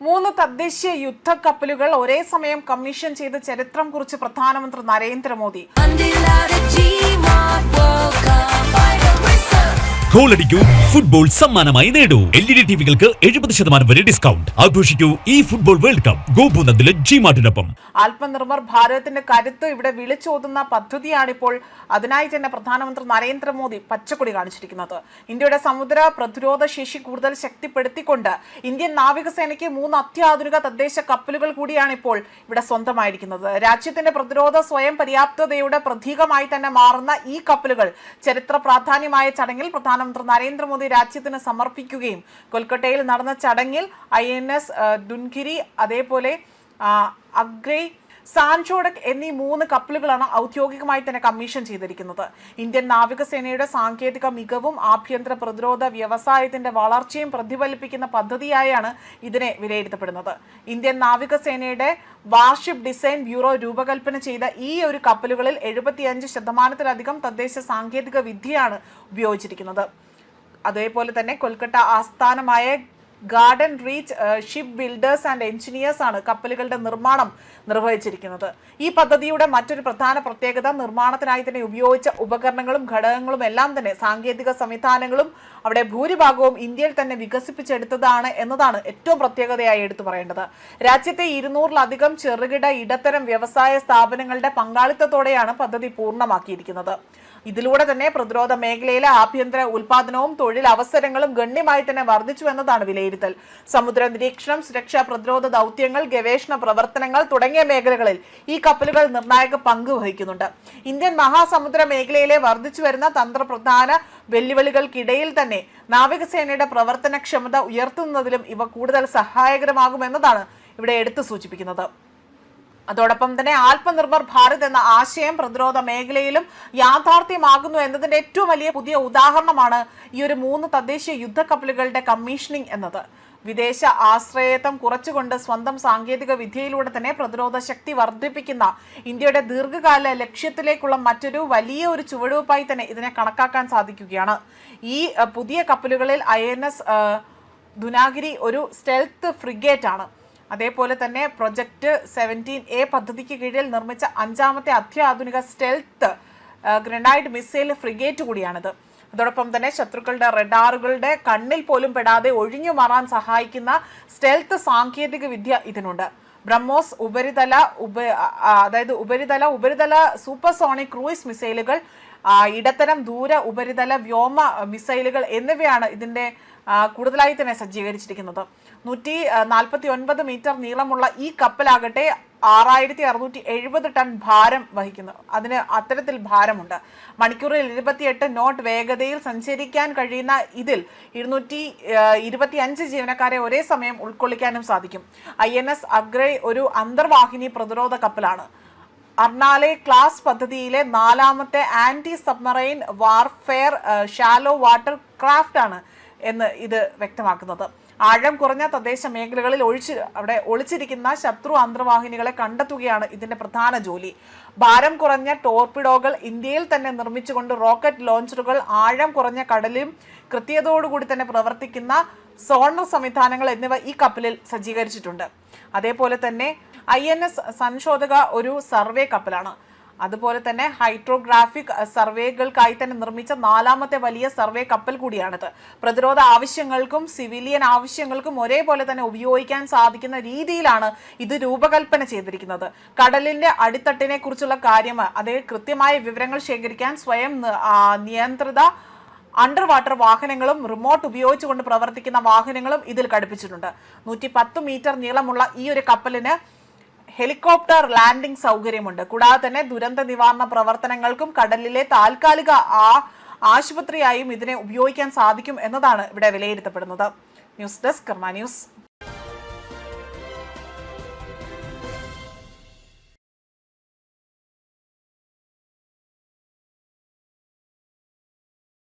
മൂന്ന് തദ്ദേശീയ യുദ്ധക്കപ്പലുകൾ ഒരേ സമയം കമ്മീഷൻ ചെയ്ത് ചരിത്രം കുറിച്ച് പ്രധാനമന്ത്രി നരേന്ദ്രമോദി. ഗോളടിക്കൂ, ഫുട്ബോൾ സമ്മാനമായി നേടൂ. LED ടിവികൾക്ക് 70% വരെ ഡിസ്കൗണ്ട്. ആഘോഷിക്കൂ ഈ ഫുട്ബോൾ വേൾഡ് കപ്പ് ഗോപുനന്ദിലെ ജിമാർട്ടിനൊപ്പം. ആത്മനിർഭർ ഭാരതത്തിന്റെ കരുത്ത് ഇവിടെ വിളിച്ചോതുന്ന പദ്ധതിയാണിപ്പോൾ. അതിനായി തന്നെ പ്രധാനമന്ത്രി നരേന്ദ്രമോദി പച്ചക്കൊടി കാണിച്ചിരിക്കുന്നത്. ഇന്ത്യയുടെ സമുദ്ര പ്രതിരോധ ശേഷി കൂടുതൽ ശക്തിപ്പെടുത്തിക്കൊണ്ട് ഇന്ത്യൻ നാവികസേനയ്ക്ക് 3 അത്യാധുനിക തദ്ദേശ കപ്പലുകൾ കൂടിയാണ് ഇപ്പോൾ ഇവിടെ സ്വന്തമായിരിക്കുന്നത്. രാജ്യത്തിന്റെ പ്രതിരോധ സ്വയം പര്യാപ്തതയുടെ പ്രതീകമായി തന്നെ മാറുന്ന ഈ കപ്പലുകൾ ചരിത്ര പ്രാധാന്യമായ ചടങ്ങിൽ പ്രധാനമന്ത്രി നരേന്ദ്രമോദി രാജ്യത്തിന് സമർപ്പിക്കുകയും കൊൽക്കത്തയിൽ നടന്ന ചടങ്ങിൽ INS ദുൻഗിരി, അതേപോലെ അഗ്രൈ, സാൻചോഡക് എന്നീ 3 കപ്പലുകളാണ് ഔദ്യോഗികമായി തന്നെ കമ്മീഷൻ ചെയ്തിരിക്കുന്നത്. ഇന്ത്യൻ നാവികസേനയുടെ സാങ്കേതിക മികവും ആഭ്യന്തര പ്രതിരോധ വ്യവസായത്തിന്റെ വളർച്ചയും പ്രതിഫലിപ്പിക്കുന്ന പദ്ധതിയായാണ് ഇതിനെ വിലയിരുത്തപ്പെടുന്നത്. ഇന്ത്യൻ നാവികസേനയുടെ വാർഷിപ്പ് ഡിസൈൻ ബ്യൂറോ രൂപകൽപ്പന ചെയ്ത ഈ ഒരു കപ്പലുകളിൽ 75% തദ്ദേശ സാങ്കേതിക വിദ്യയാണ് ഉപയോഗിച്ചിരിക്കുന്നത്. അതേപോലെ തന്നെ കൊൽക്കത്ത ആസ്ഥാനമായ garden reach ship builders and engineers ആണ് കപ്പലുകളുടെ നിർമ്മാണം നിർവഹിച്ചിരിക്കുന്നത്. ഈ പദ്ധതിയുടെ മറ്റൊരു പ്രധാന പ്രത്യേകത നിർമ്മാണത്തിനായി തന്നെ ഉപയോഗിച്ച ഉപകരണങ്ങളും ഘടകങ്ങളും എല്ലാം തന്നെ സാങ്കേതിക സംവിധാനങ്ങളും അവിടെ ഭൂരിഭാഗവും ഇന്ത്യയിൽ തന്നെ വികസിപ്പിച്ചെടുത്തതാണ് എന്നതാണ് ഏറ്റവും പ്രത്യേകതയായി എടുത്തു പറയേണ്ടത്. രാജ്യത്തെ 200-ലധികം ചെറുകിട ഇടത്തരം വ്യവസായ സ്ഥാപനങ്ങളുടെ പങ്കാളിത്തത്തോടെയാണ് പദ്ധതി പൂർണ്ണമാക്കിയിരിക്കുന്നത്. ഇതിലൂടെ തന്നെ പ്രതിരോധ മേഖലയിലെ ആഭ്യന്തര ഉൽപാദനവും തൊഴിലവസരങ്ങളും ഗണ്യമായി തന്നെ വർദ്ധിച്ചു എന്നതാണ് വിലയിരുത്തൽ. സമുദ്ര നിരീക്ഷണം, സുരക്ഷാ പ്രതിരോധ ദൗത്യങ്ങൾ, ഗവേഷണ പ്രവർത്തനങ്ങൾ തുടങ്ങിയ മേഖലകളിൽ ഈ കപ്പലുകൾ നിർണായക പങ്ക് വഹിക്കുന്നുണ്ട്. ഇന്ത്യൻ മഹാസമുദ്ര മേഖലയിലെ വർദ്ധിച്ചു വരുന്ന തന്ത്രപ്രധാന വെല്ലുവിളികൾക്കിടയിൽ തന്നെ നാവികസേനയുടെ പ്രവർത്തനക്ഷമത ഉയർത്തുന്നതിലും ഇവ കൂടുതൽ സഹായകരമാകുമെന്നതാണ് ഇവിടെ എടുത്തു സൂചിപ്പിക്കുന്നത്. അതോടൊപ്പം തന്നെ ആത്മനിർഭർ ഭാരത് എന്ന ആശയം പ്രതിരോധ മേഖലയിലും യാഥാർത്ഥ്യമാകുന്നു എന്നതിന്റെ ഏറ്റവും വലിയ പുതിയ ഉദാഹരണമാണ് ഈ ഒരു 3 തദ്ദേശീയ യുദ്ധക്കപ്പലുകളുടെ കമ്മീഷനിങ് എന്നത്. വിദേശ ആശ്രയത്വം കുറച്ചുകൊണ്ട് സ്വന്തം സാങ്കേതിക വിദ്യയിലൂടെ തന്നെ പ്രതിരോധ ശക്തി വർദ്ധിപ്പിക്കുന്ന ഇന്ത്യയുടെ ദീർഘകാല ലക്ഷ്യത്തിലേക്കുള്ള മറ്റൊരു വലിയ ഒരു ചുവടുവയ്പായി തന്നെ ഇതിനെ കണക്കാക്കാൻ സാധിക്കുകയാണ്. ഈ പുതിയ കപ്പലുകളിൽ INS ദുനാഗിരി ഒരു സ്റ്റെൽത്ത് ഫ്രിഗേറ്റ് ആണ്. അതേപോലെ തന്നെ പ്രൊജക്ട് 17A പദ്ധതിക്ക് കീഴിൽ നിർമ്മിച്ച 5ാമത്തെ അത്യാധുനിക സ്റ്റെൽത്ത് ഗ്രനൈഡ് മിസൈൽ ഫ്രിഗേറ്റ് കൂടിയാണിത്. അതോടൊപ്പം തന്നെ ശത്രുക്കളുടെ റഡാറുകളുടെ കണ്ണിൽ പോലും പെടാതെ ഒഴിഞ്ഞു മാറാൻ സഹായിക്കുന്ന സ്റ്റെൽത്ത് സാങ്കേതിക വിദ്യ ഇതിനുണ്ട്. ബ്രഹ്മോസ് ഉപരിതല സൂപ്പർസോണിക് ക്രൂയിസ് മിസൈലുകൾ, ഇടത്തരം ദൂര ഉപരിതല വ്യോമ മിസൈലുകൾ എന്നിവയാണ് ഇതിന്റെ കൂടുതലായി തന്നെ സജ്ജീകരിച്ചിരിക്കുന്നത്. 149 മീറ്റർ നീളമുള്ള ഈ കപ്പലാകട്ടെ 6670 ടൺ ഭാരം വഹിക്കുന്നു. അതിന് അത്തരത്തിൽ ഭാരമുണ്ട്. മണിക്കൂറിൽ 28 നോട്ട് വേഗതയിൽ സഞ്ചരിക്കാൻ കഴിയുന്ന ഇതിൽ 225 ജീവനക്കാരെ ഒരേ സമയം ഉൾക്കൊള്ളിക്കാനും സാധിക്കും. INS അഗ്രൈ ഒരു അന്തർവാഹിനി പ്രതിരോധ കപ്പലാണ്. അർണാലെ ക്ലാസ് പദ്ധതിയിലെ 4ാമത്തെ anti submarine warfare shallow water craft ആണ് എന്ന് ഇത് വ്യക്തമാക്കുന്നത്. ആഴം കുറഞ്ഞ തദ്ദേശ മേഖലകളിൽ ഒളിച്ചിരിക്കുന്ന ശത്രു അന്തർവാഹിനികളെ കണ്ടെത്തുകയാണ് ഇതിന്റെ പ്രധാന ജോലി. ഭാരം കുറഞ്ഞ ടോർപിഡോകൾ ഇന്ത്യയിൽ തന്നെ നിർമ്മിച്ചുകൊണ്ട് റോക്കറ്റ് ലോഞ്ചറുകൾ, ആഴം കുറഞ്ഞ കടലിലും കൃത്യതയോടുകൂടി തന്നെ പ്രവർത്തിക്കുന്ന സോണർ സംവിധാനങ്ങൾ എന്നിവ ഈ കപ്പലിൽ സജ്ജീകരിച്ചിട്ടുണ്ട്. അതേപോലെ തന്നെ INS സംശോധക ഒരു സർവേ കപ്പലാണ്. അതുപോലെ തന്നെ ഹൈഡ്രോഗ്രാഫിക് സർവേകൾക്കായി തന്നെ നിർമ്മിച്ച 4ാമത്തെ വലിയ സർവേ കപ്പൽ കൂടിയാണിത്. പ്രതിരോധ ആവശ്യങ്ങൾക്കും സിവിലിയൻ ആവശ്യങ്ങൾക്കും ഒരേപോലെ തന്നെ ഉപയോഗിക്കാൻ സാധിക്കുന്ന രീതിയിലാണ് ഇത് രൂപകൽപ്പന ചെയ്തിരിക്കുന്നത്. കടലിന്റെ അടിത്തട്ടിനെ കുറിച്ചുള്ള കാര്യം അതേ കൃത്യമായ വിവരങ്ങൾ ശേഖരിക്കാൻ സ്വയം നിയന്ത്രിത അണ്ടർ വാട്ടർ വാഹനങ്ങളും റിമോട്ട് ഉപയോഗിച്ചുകൊണ്ട് പ്രവർത്തിക്കുന്ന വാഹനങ്ങളും ഇതിൽ ഘടിപ്പിച്ചിട്ടുണ്ട്. 110 മീറ്റർ നീളമുള്ള ഈ ഒരു കപ്പലിന് ഹെലികോപ്റ്റർ ലാൻഡിംഗ് സൗകര്യമുണ്ട്. കൂടാതെ തന്നെ ദുരന്ത നിവാരണ പ്രവർത്തനങ്ങൾക്കും കടലിലെ താൽക്കാലിക ആശുപത്രിയായും ഇതിനെ ഉപയോഗിക്കാൻ സാധിക്കും എന്നതാണ് ഇവിടെ വിലയിരുത്തപ്പെടുന്നത്. ന്യൂസ് ഡെസ്ക് കർമ്മ ന്യൂസ്.